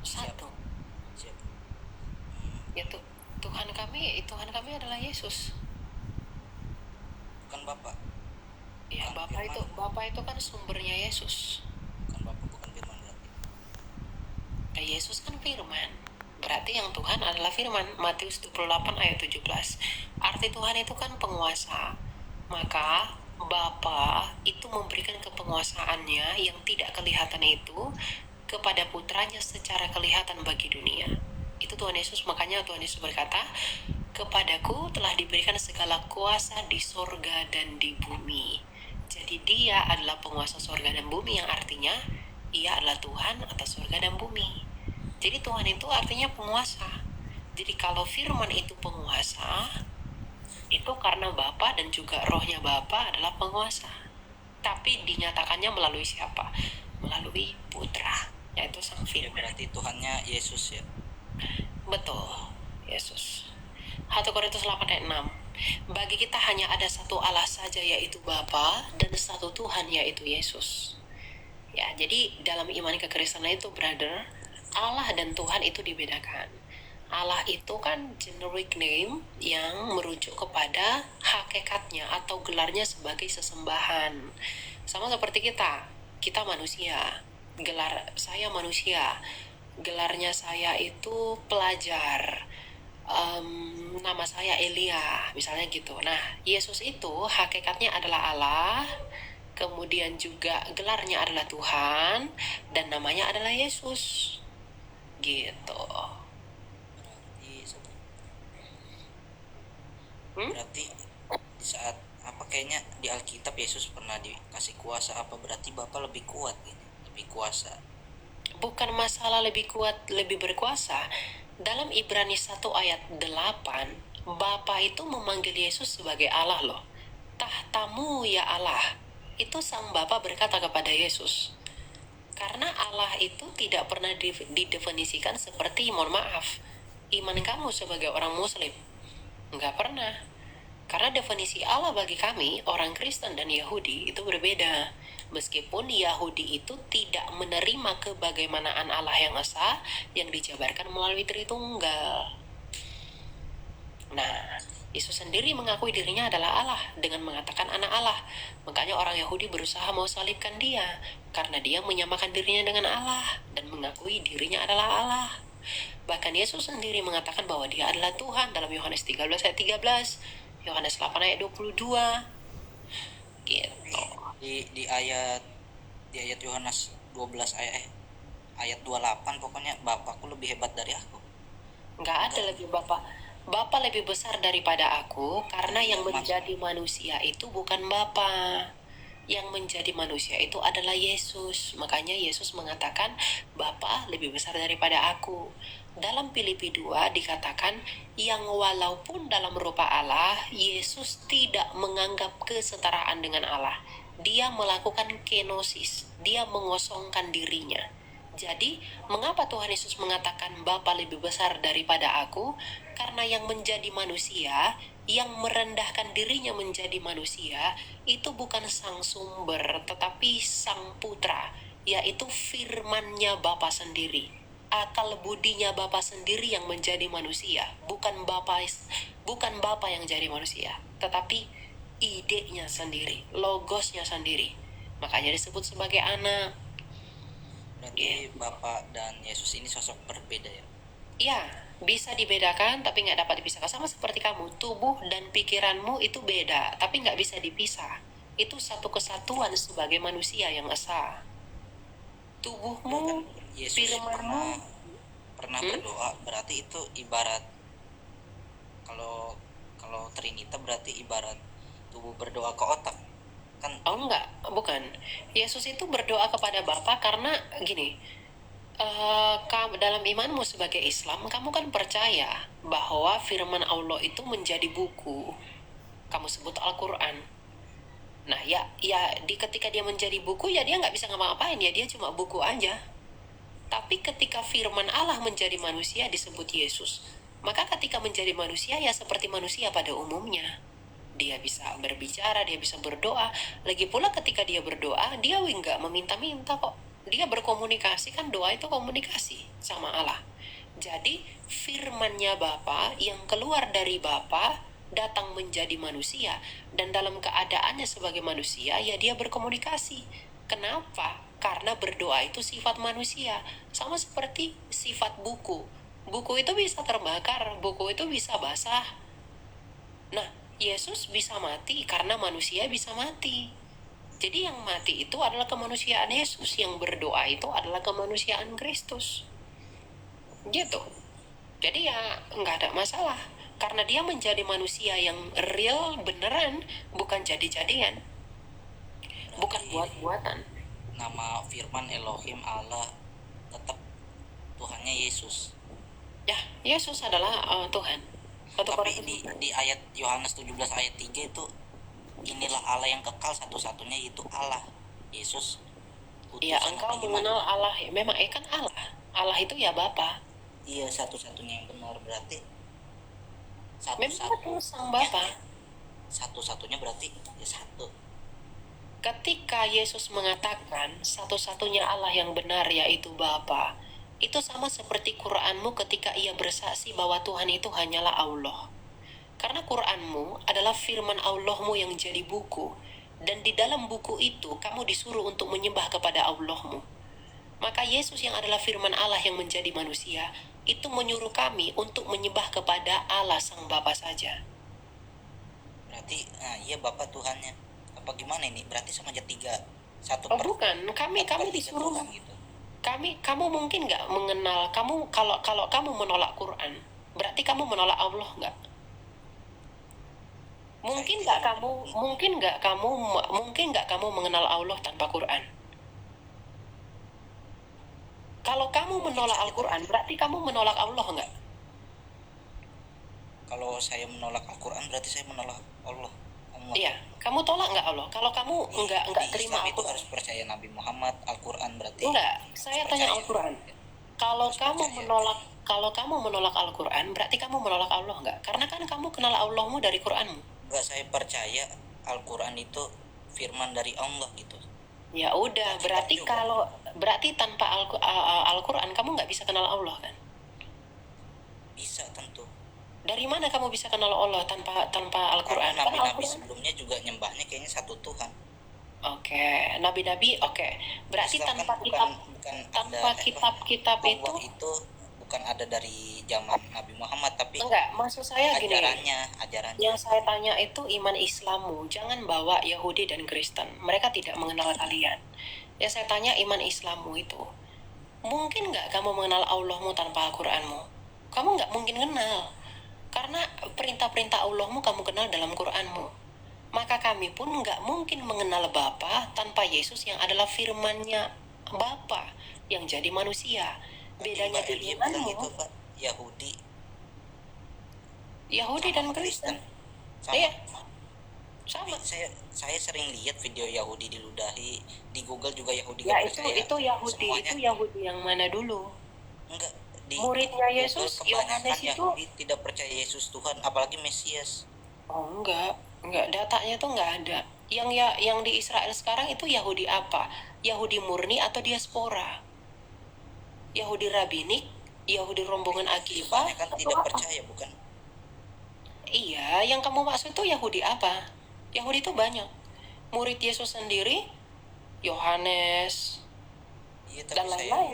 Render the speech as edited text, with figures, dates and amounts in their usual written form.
Siap, Satu, siap. yaitu Tuhan kami adalah Yesus. Bukan Bapak, Ya, bukan Firman, Bapa itu kan sumbernya Yesus. bukan Bapak, bukan Firman berarti. Yesus kan firman. Berarti yang Tuhan adalah firman. Matius 28 ayat 17. Arti Tuhan itu kan penguasa. Maka Bapa itu memberikan kepenguasaannya yang tidak kelihatan itu kepada putranya secara kelihatan bagi dunia. Itu Tuhan Yesus, makanya Tuhan Yesus berkata, kepadaku telah diberikan segala kuasa di sorga dan di bumi. Jadi dia adalah penguasa sorga dan bumi, yang artinya ia adalah Tuhan atas sorga dan bumi. Jadi Tuhan itu artinya penguasa. Jadi kalau firman itu penguasa, itu karena Bapa dan juga rohnya Bapa adalah penguasa. Tapi dinyatakannya melalui siapa? Melalui Putra, yaitu Sang Ya, Firman. berarti Tuhannya Yesus ya. Betul, Yesus. 1 Korintus 8 ayat 6. Bagi kita hanya ada satu Allah saja, yaitu Bapa, dan satu Tuhan, yaitu Yesus. Ya, jadi dalam iman kekristenan itu, brother, Allah dan Tuhan itu dibedakan. Allah itu kan generic name yang merujuk kepada hakikatnya atau gelarnya sebagai sesembahan. Sama seperti kita manusia. Gelar saya manusia, gelarnya saya itu pelajar, nama saya Elia, misalnya gitu. Nah, Yesus itu hakikatnya adalah Allah, kemudian juga gelarnya adalah Tuhan, dan namanya adalah Yesus. Gitu. Berarti di saat apa, kayaknya di Alkitab Yesus pernah dikasih kuasa apa, berarti Bapak lebih kuat gitu, lebih kuasa. Bukan masalah lebih kuat, lebih berkuasa. Dalam Ibrani 1 ayat 8, Bapa itu memanggil Yesus sebagai Allah loh. Tahtamu ya Allah. Itu sang Bapa berkata kepada Yesus. Karena Allah itu tidak pernah didefinisikan seperti, mohon maaf, iman kamu sebagai orang muslim. Nggak pernah. Karena definisi Allah bagi kami, orang Kristen dan Yahudi, itu berbeda. Meskipun Yahudi itu tidak menerima kebagaimanaan Allah yang esa, yang dijabarkan melalui Tritunggal. Nah, Yesus sendiri mengakui dirinya adalah Allah dengan mengatakan anak Allah. Makanya orang Yahudi berusaha mau salibkan dia, karena dia menyamakan dirinya dengan Allah dan mengakui dirinya adalah Allah. Bahkan Yesus sendiri mengatakan bahwa dia adalah Tuhan dalam Yohanes 13 ayat 13, Yohanes 8 ayat 22. Gitu. Di ayat Yohanes 12 ayat 28, pokoknya Bapakku lebih hebat dari aku. Nggak ada lebih Bapa lebih besar daripada aku, karena yang menjadi manusia itu bukan Bapa. Yang menjadi manusia itu adalah Yesus. Makanya Yesus mengatakan, Bapa lebih besar daripada aku. Dalam Filipi 2 dikatakan, yang walaupun dalam rupa Allah, Yesus tidak menganggap kesetaraan dengan Allah. Dia melakukan kenosis, dia mengosongkan dirinya. Jadi, mengapa Tuhan Yesus mengatakan Bapa lebih besar daripada aku? Karena yang menjadi manusia, yang merendahkan dirinya menjadi manusia, itu bukan sang sumber, tetapi sang putra, yaitu firmannya Bapa sendiri. Akal budinya Bapa sendiri yang menjadi manusia, bukan Bapa yang jadi manusia, tetapi idenya sendiri, logosnya sendiri. Makanya disebut sebagai anak. Berarti Bapak dan Yesus ini sosok berbeda ya. Ya, bisa dibedakan tapi nggak dapat dipisahkan. Sama seperti kamu, tubuh dan pikiranmu itu beda, tapi nggak bisa dipisah. Itu satu kesatuan sebagai manusia yang esa. Tubuhmu, Yesus firmanmu. pernah berdoa, berarti itu ibarat, kalau kalau Trinita berarti ibarat tubuh berdoa ke otak kan. Oh enggak, bukan. Yesus itu berdoa kepada Bapa karena gini, dalam imanmu sebagai Islam, kamu kan percaya bahwa firman Allah itu menjadi buku. Kamu sebut Al-Quran. Nah, ketika dia menjadi buku, ya dia nggak bisa ngapa-ngapain, ya dia cuma buku aja. Tapi ketika firman Allah menjadi manusia disebut Yesus. Maka ketika menjadi manusia, ya seperti manusia pada umumnya. Dia bisa berbicara, dia bisa berdoa. Lagi pula ketika dia berdoa, dia nggak meminta-minta kok. dia berkomunikasi, kan doa itu komunikasi sama Allah. Jadi firman-Nya Bapa yang keluar dari Bapa datang menjadi manusia, dan dalam keadaannya sebagai manusia ya dia berkomunikasi. Kenapa? Karena berdoa itu sifat manusia, sama seperti sifat buku. Buku itu bisa terbakar, buku itu bisa basah. Nah, Yesus bisa mati karena manusia bisa mati. Jadi yang mati itu adalah kemanusiaan Yesus, yang berdoa itu adalah kemanusiaan Kristus. Gitu. Jadi ya nggak ada masalah. Karena dia menjadi manusia yang real, beneran, bukan jadi-jadian. Bukan Berarti buat-buatan. nama firman Elohim Allah tetap Tuhannya Yesus. Ya, Yesus adalah Tuhan. Tapi di ayat Yohanes 17 ayat 3 itu, inilah Allah yang kekal satu-satunya, yaitu Allah. Yesus Ya, utusan engkau apa gimana? mengenal Allah. Ya, memang kan Allah. Allah itu ya Bapa. Iya, satu-satunya yang benar, berarti Memang betul satu-satunya. sang Bapa. Satu-satunya berarti ya satu. Ketika Yesus mengatakan satu-satunya Allah yang benar yaitu Bapa, itu sama seperti Quranmu ketika ia bersaksi bahwa Tuhan itu hanyalah Allah. Karena Quranmu adalah firman Allahmu yang jadi buku, dan di dalam buku itu kamu disuruh untuk menyembah kepada Allahmu. Maka Yesus yang adalah firman Allah yang menjadi manusia, itu menyuruh kami untuk menyembah kepada Allah Sang Bapa saja. Berarti iya Bapak Tuhannya. Apa gimana ini? Berarti sama aja tiga. Oh bukan, kami disuruh. Tuhan gitu. Kamu mungkin nggak mengenal, kalau kamu menolak Quran, berarti kamu menolak Allah nggak? Mungkin nggak kamu mengenal Allah tanpa Quran? Kalau kamu menolak Al-Quran, berarti kamu menolak Allah nggak? Kalau saya menolak Al-Quran berarti saya menolak Allah. Iya, kamu tolak nggak Allah? Kalau kamu nggak terima Islam itu Al-Quran, harus percaya Nabi Muhammad, Al-Quran berarti. enggak. Saya tanya Al-Quran. Kalau kamu menolak Al-Quran, berarti kamu menolak Allah nggak? Karena kan kamu kenal Allahmu dari Quranmu. Enggak, saya percaya Al-Quran itu firman dari Allah gitu. Ya udah, berarti tanpa Al-Quran kamu nggak bisa kenal Allah kan? Bisa tentu. Dari mana kamu bisa kenal Allah tanpa Al-Quran? Karena nabi-nabi sebelumnya juga nyembahnya kayaknya satu Tuhan. Oke, nabi-nabi, oke. Berarti Islam tanpa kan kitab-kitab itu Allah itu bukan ada dari zaman Nabi Muhammad, tapi enggak, maksud saya gini. ajarannya. Yang saya tanya itu iman Islammu, jangan bawa Yahudi dan Kristen. Mereka tidak mengenal kalian. Yang saya tanya iman Islammu itu. Mungkin nggak kamu mengenal Allahmu tanpa Al-Quranmu? Kamu nggak mungkin kenal. Karena perintah-perintah Allahmu kamu kenal dalam Quranmu. Maka kami pun nggak mungkin mengenal Bapa tanpa Yesus yang adalah firman-Nya Bapa yang jadi manusia. Bedanya di imanmu, itu Pak, Yahudi dan Kristen. Sama. Iya, sama. Saya sering lihat video Yahudi diludahi di Google juga. Yahudi Ya gak percaya itu Yahudi, semuanya. itu Yahudi yang mana dulu? Enggak, di Muridnya Google Yesus, kebanyakan Yohanes itu. Yahudi tidak percaya Yesus Tuhan, apalagi Mesias. Oh enggak, datanya tuh enggak ada. Yang di Israel sekarang itu Yahudi apa? Yahudi murni atau diaspora? Yahudi rabinik, Yahudi rombongan Akiva, Kebanyakan atau tidak apa? percaya, bukan? Iya, yang kamu maksud tuh Yahudi apa? Yahudi itu banyak. Murid Yesus sendiri, Yohanes, Iya, dan tapi saya lain-lain.